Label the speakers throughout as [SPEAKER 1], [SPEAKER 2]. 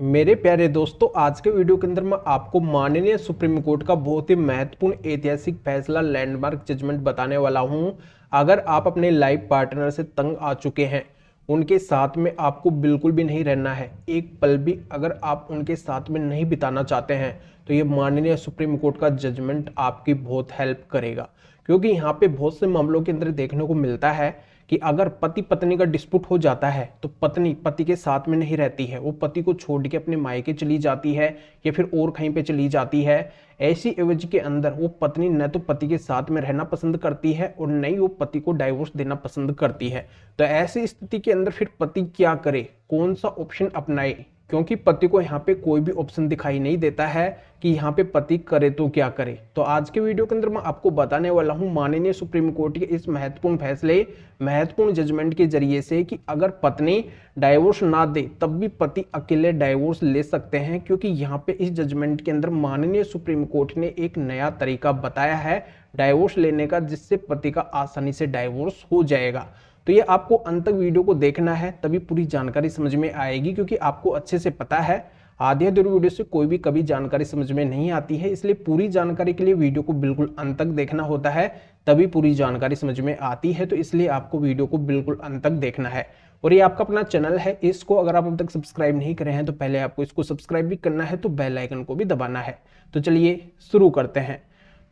[SPEAKER 1] मेरे प्यारे दोस्तों, आज के वीडियो के अंदर मैं आपको माननीय सुप्रीम कोर्ट का बहुत ही महत्वपूर्ण ऐतिहासिक फैसला लैंडमार्क जजमेंट बताने वाला हूं। अगर आप अपने लाइफ पार्टनर से तंग आ चुके हैं, उनके साथ में आपको बिल्कुल भी नहीं रहना है, एक पल भी अगर आप उनके साथ में नहीं बिताना चाहते हैं, तो ये माननीय सुप्रीम कोर्ट का जजमेंट आपकी बहुत हेल्प करेगा। क्योंकि यहाँ पे बहुत से मामलों के अंदर देखने को मिलता है कि अगर पति पत्नी का डिस्प्यूट हो जाता है तो पत्नी पति के साथ में नहीं रहती है, वो पति को छोड़ के अपने मायके चली जाती है या फिर और कहीं पे चली जाती है। ऐसी एवज के अंदर वो पत्नी न तो पति के साथ में रहना पसंद करती है और न ही वो पति को डाइवोर्स देना पसंद करती है। तो ऐसी स्थिति के अंदर फिर पति क्या करे, कौन सा ऑप्शन अपनाए? क्योंकि पति को यहाँ पे कोई भी ऑप्शन दिखाई नहीं देता है कि यहाँ पे पति करे तो क्या करे। तो आज के वीडियो के अंदर मैं आपको बताने वाला हूँ माननीय सुप्रीम कोर्ट के इस महत्वपूर्ण फैसले, महत्वपूर्ण जजमेंट के जरिए से कि अगर पत्नी डाइवोर्स ना दे तब भी पति अकेले डाइवोर्स ले सकते हैं। क्योंकि यहाँ पे इस जजमेंट के अंदर माननीय सुप्रीम कोर्ट ने एक नया तरीका बताया है डाइवोर्स लेने का, जिससे पति का आसानी से डाइवोर्स हो जाएगा। तो ये आपको अंत तक वीडियो को देखना है, तभी पूरी जानकारी समझ में आएगी। क्योंकि आपको अच्छे से पता है आधी अधूरी वीडियो से कोई भी कभी जानकारी समझ में नहीं आती है, इसलिए पूरी जानकारी के लिए वीडियो को बिल्कुल अंत तक देखना होता है, तभी पूरी जानकारी समझ में आती है। तो इसलिए आपको वीडियो को बिल्कुल अंत तक देखना है। और ये आपका अपना चैनल है, इसको अगर आप अब तक सब्सक्राइब नहीं करे हैं तो पहले आपको इसको सब्सक्राइब भी करना है, तो बेल आइकन को भी दबाना है। तो चलिए शुरू करते हैं।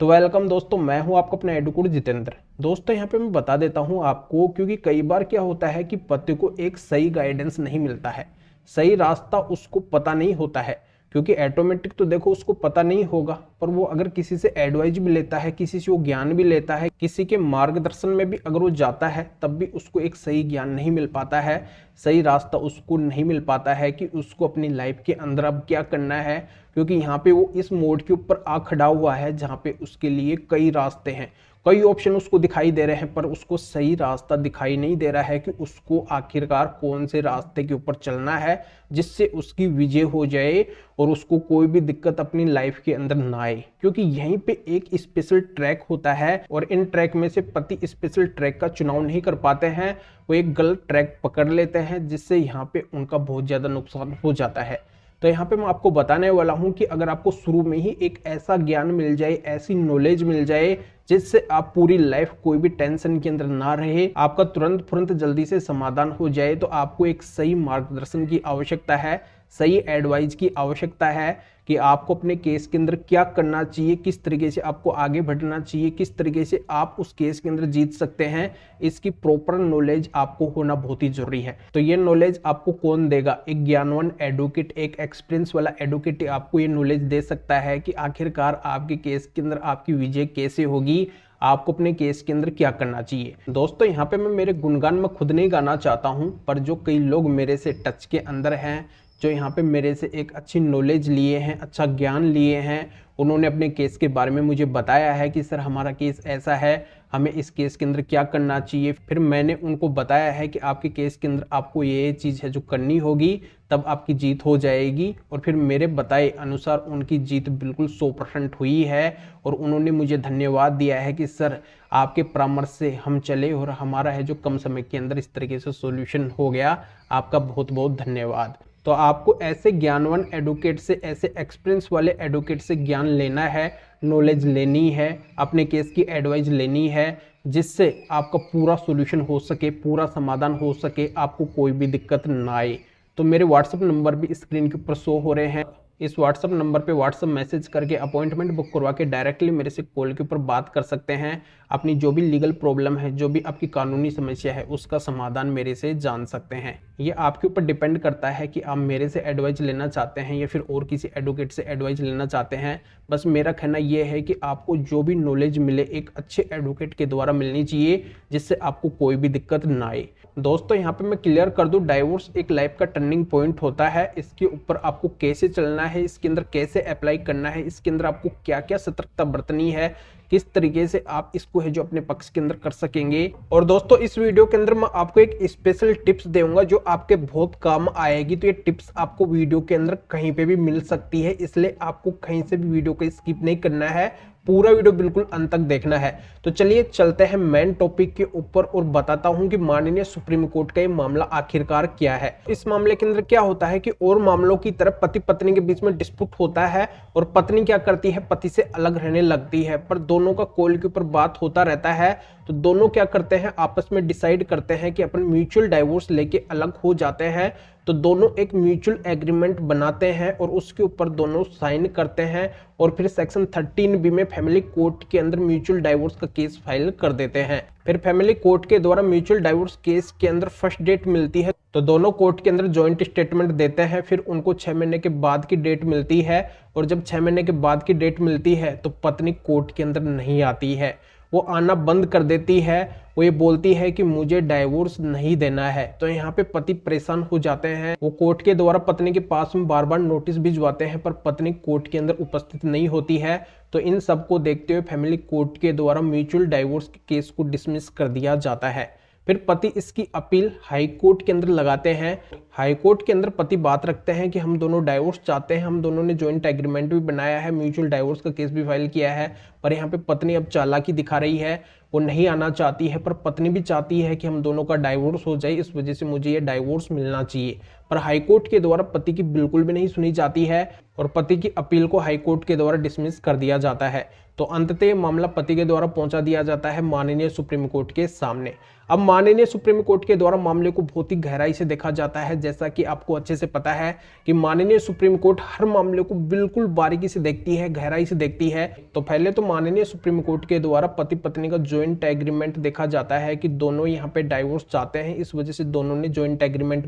[SPEAKER 1] तो वेलकम दोस्तों, मैं हूं आपका अपना एडुकुड जितेंद्र। दोस्तों यहाँ पे मैं बता देता हूं आपको, क्योंकि कई बार क्या होता है कि पति को एक सही गाइडेंस नहीं मिलता है, सही रास्ता उसको पता नहीं होता है। क्योंकि ऑटोमेटिक तो देखो उसको पता नहीं होगा, पर वो अगर किसी से एडवाइस भी लेता है, किसी से वो ज्ञान भी लेता है, किसी के मार्गदर्शन में भी अगर वो जाता है, तब भी उसको एक सही ज्ञान नहीं मिल पाता है, सही रास्ता उसको नहीं मिल पाता है कि उसको अपनी लाइफ के अंदर अब क्या करना है। क्योंकि यहाँ पे वो इस मोड़ के ऊपर आ खड़ा हुआ है जहाँ पे उसके लिए कई रास्ते हैं, कई ऑप्शन उसको दिखाई दे रहे हैं, पर उसको सही रास्ता दिखाई नहीं दे रहा है कि उसको आखिरकार कौन से रास्ते के ऊपर चलना है जिससे उसकी विजय हो जाए और उसको कोई भी दिक्कत अपनी लाइफ के अंदर ना आए। क्योंकि यहीं पे एक स्पेशल ट्रैक होता है और इन ट्रैक में से पति स्पेशल ट्रैक का चुनाव नहीं कर पाते हैं, वो एक गलत ट्रैक पकड़ लेते हैं, जिससे यहाँ पे उनका बहुत ज्यादा नुकसान हो जाता है। तो यहाँ पे मैं आपको बताने वाला हूँ कि अगर आपको शुरू में ही एक ऐसा ज्ञान मिल जाए, ऐसी नॉलेज मिल जाए जिससे आप पूरी लाइफ कोई भी टेंशन के अंदर ना रहे, आपका तुरंत जल्दी से समाधान हो जाए, तो आपको एक सही मार्गदर्शन की आवश्यकता है, सही एडवाइस की आवश्यकता है कि आपको अपने केस के अंदर क्या करना चाहिए, किस तरीके से आपको आगे बढ़ना चाहिए, किस तरीके से आप उस केस के अंदर जीत सकते हैं। इसकी प्रॉपर नॉलेज आपको होना बहुत ही जरूरी है। तो ये नॉलेज आपको कौन देगा? एक ज्ञानवान एडवोकेट, एक एक्सपीरियंस वाला एडवोकेट आपको ये नॉलेज दे सकता है कि आखिरकार आपके केस के अंदर आपकी विजय कैसे होगी, आपको अपने केस के अंदर क्या करना चाहिए। दोस्तों यहाँ पे मैं मेरे गुणगान में खुद नहीं गाना चाहता हूँ, पर जो कई लोग मेरे से टच के अंदर हैं, जो यहाँ पे मेरे से एक अच्छी नॉलेज लिए हैं, अच्छा ज्ञान लिए हैं, उन्होंने अपने केस के बारे में मुझे बताया है कि सर हमारा केस ऐसा है, हमें इस केस के अंदर क्या करना चाहिए। फिर मैंने उनको बताया है कि आपके केस के अंदर आपको ये चीज़ है जो करनी होगी, तब आपकी जीत हो जाएगी। और फिर मेरे बताए अनुसार उनकी जीत बिल्कुल 100% हुई है और उन्होंने मुझे धन्यवाद दिया है कि सर आपके परामर्श से हम चले और हमारा है जो कम समय के अंदर इस तरीके से सॉल्यूशन हो गया। आपका बहुत बहुत धन्यवाद। तो आपको ऐसे ज्ञानवान एडवोकेट से, ऐसे एक्सपीरियंस वाले एडवोकेट से ज्ञान लेना है, नॉलेज लेनी है, अपने केस की एडवाइस लेनी है, जिससे आपका पूरा सॉल्यूशन हो सके, पूरा समाधान हो सके, आपको कोई भी दिक्कत ना आए। तो मेरे व्हाट्सएप नंबर भी स्क्रीन के ऊपर शो हो रहे हैं, इस व्हाट्सएप नंबर पे व्हाट्सएप मैसेज करके अपॉइंटमेंट बुक करवा के डायरेक्टली मेरे से कॉल के ऊपर बात कर सकते हैं। अपनी जो भी लीगल प्रॉब्लम है, जो भी आपकी कानूनी समस्या है, उसका समाधान मेरे से जान सकते हैं। ये आपके ऊपर डिपेंड करता है कि आप मेरे से एडवाइस लेना चाहते हैं या फिर और किसी एडवोकेट से एडवाइस लेना चाहते हैं। बस मेरा कहना यह है कि आपको जो भी नॉलेज मिले एक अच्छे एडवोकेट के द्वारा मिलनी चाहिए, जिससे आपको कोई भी दिक्कत ना आए। दोस्तों यहाँ पे मैं क्लियर कर दूं, डाइवोर्स एक लाइफ का टर्निंग पॉइंट होता है। इसके ऊपर आपको कैसे चलना है, इसके अंदर कैसे अप्लाई करना है, इसके अंदर आपको क्या क्या सतर्कता बरतनी है, किस तरीके से आप इसको है जो अपने पक्ष के अंदर कर सकेंगे। और दोस्तों इस वीडियो के अंदर मैं आपको एक स्पेशल टिप्स दूंगा जो आपके बहुत काम आएगी। तो ये टिप्स आपको वीडियो के अंदर कहीं पे भी मिल सकती है, इसलिए आपको कहीं से भी वीडियो को स्किप नहीं करना है, पूरा वीडियो बिल्कुल अंत तक देखना है। तो चलिए चलते हैं मेन टॉपिक के ऊपर और बताता हूं कि माननीय सुप्रीम कोर्ट का ये मामला आखिरकार क्या है। इस मामले के अंदर क्या होता है कि और मामलों की तरफ पति पत्नी के बीच में डिस्प्यूट होता है और पत्नी क्या करती है, पति से अलग रहने लगती है, पर दोनों का कॉल के ऊपर बात होता रहता है। तो दोनों क्या करते हैं, आपस में डिसाइड करते हैं कि अपन म्यूचुअल डाइवोर्स लेके अलग हो जाते हैं। तो दोनों एक म्यूचुअल एग्रीमेंट बनाते हैं और उसके ऊपर दोनों साइन करते हैं और फिर सेक्शन 13B में फैमिली कोर्ट के अंदर म्यूचुअल डाइवोर्स का केस फाइल कर देते हैं। फिर फैमिली कोर्ट के द्वारा म्यूचुअल डाइवोर्स केस के अंदर फर्स्ट डेट मिलती है, तो दोनों कोर्ट के अंदर जॉइंट स्टेटमेंट देते हैं। फिर उनको 6 महीने के बाद की डेट मिलती है और जब 6 महीने के बाद की डेट मिलती है तो पत्नी कोर्ट के अंदर नहीं आती है, वो आना बंद कर देती है। वो ये बोलती है कि मुझे डाइवोर्स नहीं देना है। तो यहाँ पे पति परेशान हो जाते हैं, वो कोर्ट के द्वारा पत्नी के पास में बार बार नोटिस भिजवाते हैं पर पत्नी कोर्ट के अंदर उपस्थित नहीं होती है। तो इन सब को देखते हुए फैमिली कोर्ट के द्वारा म्यूचुअल डाइवोर्स के केस को डिसमिस कर दिया जाता है। फिर पति इसकी अपील हाई कोर्ट के अंदर लगाते हैं। हाई कोर्ट के अंदर पति बात रखते हैं कि हम दोनों डाइवोर्स चाहते हैं, हम दोनों ने जॉइंट एग्रीमेंट भी बनाया है, म्यूचुअल डाइवोर्स का केस भी फाइल किया है। पर यहाँ पे पत्नी अब चालाकी दिखा रही है, वो नहीं आना चाहती है, पर पत्नी भी चाहती है कि हम दोनों का डाइवोर्स हो जाए, इस वजह से मुझे ये डाइवोर्स मिलना चाहिए। पर हाईकोर्ट के द्वारा पति की बिल्कुल भी नहीं सुनी जाती है और पति की अपील को हाईकोर्ट के द्वारा डिसमिस कर दिया जाता है। तो अंततः मामला पति के द्वारा पहुंचा दिया जाता है माननीय सुप्रीम कोर्ट के सामने। अब माननीय सुप्रीम कोर्ट के द्वारा मामले को बहुत ही गहराई से देखा जाता है। जैसा कि आपको अच्छे से पता है कि माननीय सुप्रीम कोर्ट हर मामले को बिल्कुल बारीकी से देखती है, गहराई से देखती है। तो पहले तो माननीय सुप्रीम कोर्ट के द्वारा पति पत्नी का जॉइंट एग्रीमेंट देखा जाता है कि दोनों यहाँ पे डाइवोर्स चाहते हैं, इस वजह से दोनों ने जॉइंट एग्रीमेंट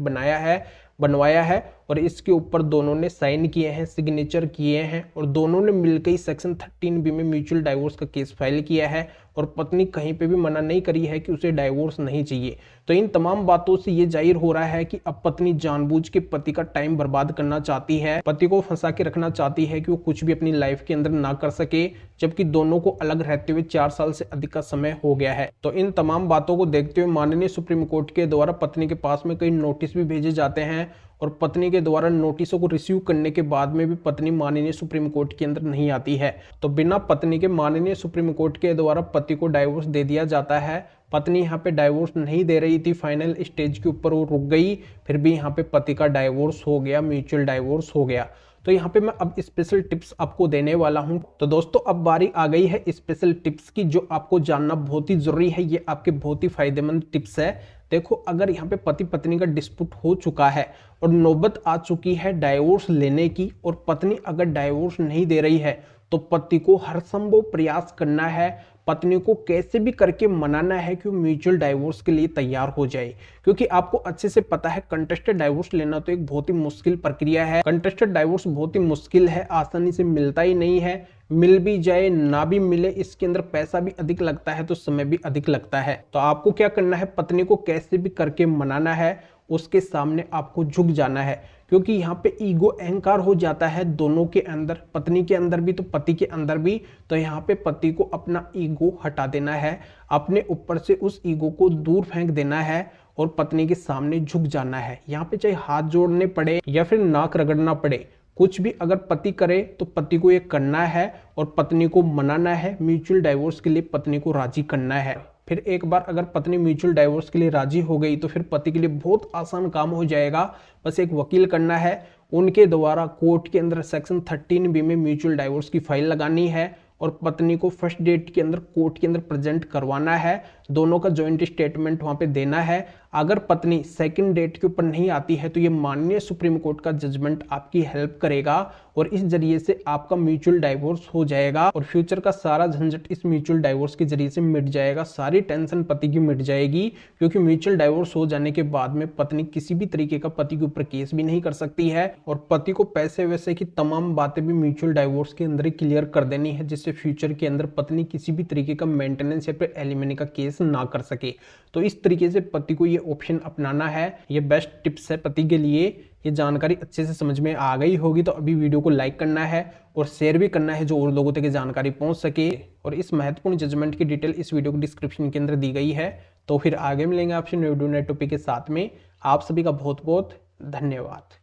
[SPEAKER 1] बनवाया है और इसके ऊपर दोनों ने साइन किए हैं, सिग्नेचर किए हैं और दोनों ने मिलकर ही सेक्शन 13B में म्यूचुअल डाइवोर्स का केस फाइल किया है और पत्नी कहीं पे भी मना नहीं करी है कि उसे डाइवोर्स नहीं चाहिए। तो इन तमाम बातों से ये जाहिर हो रहा है कि अब पत्नी जानबूझ के पति का टाइम बर्बाद करना चाहती है, पति को फंसा के रखना चाहती है कि वो कुछ भी अपनी लाइफ के अंदर ना कर सके, जबकि दोनों को अलग रहते हुए 4 साल से अधिक का समय हो गया है। तो इन तमाम बातों को देखते हुए माननीय सुप्रीम कोर्ट के द्वारा पत्नी के पास में कई नोटिस भी भेजे जाते हैं और पत्नी के द्वारा नोटिसों को रिसीव करने के बाद में भी पत्नी माननीय सुप्रीम कोर्ट के अंदर नहीं आती है। तो बिना पत्नी के माननीय सुप्रीम कोर्ट के द्वारा पति को डाइवोर्स दे दिया जाता है। पत्नी यहाँ पे डाइवोर्स नहीं दे रही थी, फाइनल स्टेज के ऊपर वो रुक गई, फिर भी यहाँ पे पति का डाइवोर्स हो गया, म्यूचुअल डाइवोर्स हो गया। तो यहाँ पे मैं अब स्पेशल टिप्स आपको देने वाला हूँ। तो दोस्तों अब बारी आ गई है स्पेशल टिप्स की, जो आपको जानना बहुत ही जरूरी है। ये आपके बहुत ही फायदेमंद टिप्स है। देखो, अगर यहाँ पे पति पत्नी का डिस्प्यूट हो चुका है और नौबत आ चुकी है डाइवोर्स लेने की और पत्नी अगर डाइवोर्स नहीं दे रही है तो पति को हर संभव प्रयास करना है, पत्नी को कैसे भी करके मनाना है कि वो म्यूचुअल डाइवोर्स के लिए तैयार हो जाए। क्योंकि आपको अच्छे से पता है कंटेस्टेड डाइवोर्स लेना तो एक बहुत ही मुश्किल प्रक्रिया है। कंटेस्टेड डाइवोर्स बहुत ही मुश्किल है, आसानी से मिलता ही नहीं है। मिल भी जाए ना भी मिले, इसके अंदर पैसा भी अधिक लगता है तो समय भी अधिक लगता है। तो आपको क्या करना है, पत्नी को कैसे भी करके मनाना है, उसके सामने आपको झुक जाना है। क्योंकि यहाँ पे ईगो अहंकार हो जाता है दोनों के अंदर, पत्नी के अंदर भी तो पति के अंदर भी। तो यहाँ पे पति को अपना ईगो हटा देना है, अपने ऊपर से उस ईगो को दूर फेंक देना है और पत्नी के सामने झुक जाना है। यहाँ पे चाहे हाथ जोड़ने पड़े या फिर नाक रगड़ना पड़े, कुछ भी अगर पति करे तो पति को ये करना है और पत्नी को मनाना है, म्यूचुअल डाइवोर्स के लिए पत्नी को राजी करना है। फिर एक बार अगर पत्नी म्यूचुअल डाइवोर्स के लिए राजी हो गई तो फिर पति के लिए बहुत आसान काम हो जाएगा। बस एक वकील करना है, उनके द्वारा कोर्ट के अंदर सेक्शन 13B में म्यूचुअल डाइवोर्स की फाइल लगानी है और पत्नी को फर्स्ट डेट के अंदर कोर्ट के अंदर प्रेजेंट करवाना है, दोनों का जॉइंट स्टेटमेंट वहां पे देना है। अगर पत्नी सेकंड डेट के ऊपर नहीं आती है तो ये माननीय सुप्रीम कोर्ट का जजमेंट आपकी हेल्प करेगा और इस जरिए से आपका म्यूचुअल डाइवोर्स हो जाएगा और फ्यूचर का सारा झंझट इस म्यूचुअल डाइवोर्स के जरिए से मिट जाएगा, सारी टेंशन पति की मिट जाएगी। क्योंकि म्यूचुअल डाइवोर्स हो जाने के बाद में पत्नी किसी भी तरीके का पति के ऊपर केस भी नहीं कर सकती है और पति को पैसे वैसे की तमाम बातें भी म्यूचुअल डाइवोर्स के अंदर ही क्लियर कर देनी है, जिससे फ्यूचर के अंदर पत्नी किसी भी तरीके का मेंटेनेंस या फिर एलिमनी का केस ना कर सके। तो इस तरीके से पति को ये ऑप्शन अपनाना है। ये बेस्ट टिप्स है पति के लिए। ये जानकारी अच्छे से समझ में आ गई होगी तो अभी वीडियो को लाइक करना है और शेयर भी करना है, जो और लोगों तक ये जानकारी पहुंच सके। और इस महत्वपूर्ण जजमेंट की डिटेल इस वीडियो को डिस्क्रिप्शन के अंदर दी गई है। तो फिर आगे मिलेंगे आपसे न्यू टॉपिक के साथ में। आप सभी का बहुत बहुत धन्यवाद।